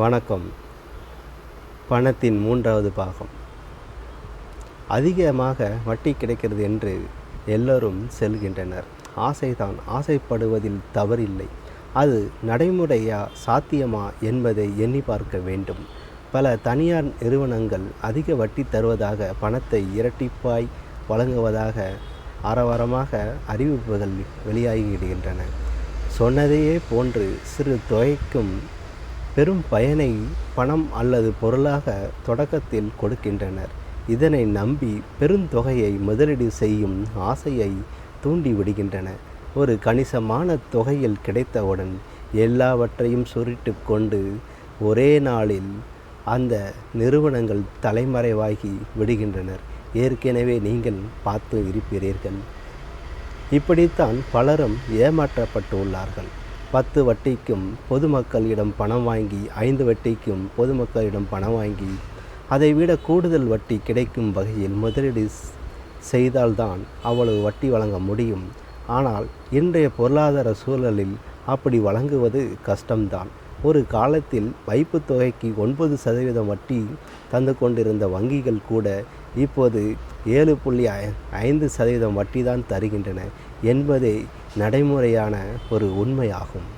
வணக்கம். பணத்தின் மூன்றாவது பாகம். அதிகமாக வட்டி கிடைக்கிறது என்று எல்லோரும் செல்கின்றனர். ஆசைதான், ஆசைப்படுவதில் தவறில்லை. அது நடைமுறையா, சாத்தியமா என்பதை எண்ணி பார்க்க வேண்டும். பல தனியார் நிறுவனங்கள் அதிக வட்டி தருவதாக, பணத்தை இரட்டிப்பாய் வழங்குவதாக ஆரவாரமாக அறிவிப்புகள் வெளியாகிவிடுகின்றன. சொன்னதையே போன்று சிறு தொகைக்கும் பெரும் பயனை பணம் அல்லது பொருளாக தொடக்கத்தில் கொடுக்கின்றனர். இதனை நம்பி பெருந்தொகையை முதலீடு செய்யும் ஆசையை தூண்டிவிடுகின்றன. ஒரு கணிசமான தொகையில் கிடைத்தவுடன் எல்லாவற்றையும் சுருட்டு கொண்டு ஒரே நாளில் அந்த நிறுவனங்கள் தலைமறைவாகி விடுகின்றனர். ஏற்கனவே நீங்கள் பார்த்து இருப்பீர்கள். இப்படித்தான் பலரும் ஏமாற்றப்பட்டு உள்ளார்கள். 10 வட்டிக்கும் பொதுமக்களிடம் பணம் வாங்கி, 5 வட்டிக்கும் பொதுமக்களிடம் பணம் வாங்கி, அதைவிட கூடுதல் வட்டி கிடைக்கும் வகையில் முதலீடு செய்தால்தான் அவ்வளவு வட்டி வழங்க முடியும். ஆனால் இன்றைய பொருளாதார சூழலில் அப்படி வழங்குவது கஷ்டம்தான். ஒரு காலத்தில் வைப்பு தொகைக்கு 9% வட்டி தந்து கொண்டிருந்த வங்கிகள் கூட இப்போது 7.5% வட்டி தான் தருகின்றன என்பதே நடைமுறையான ஒரு உண்மையாகும்.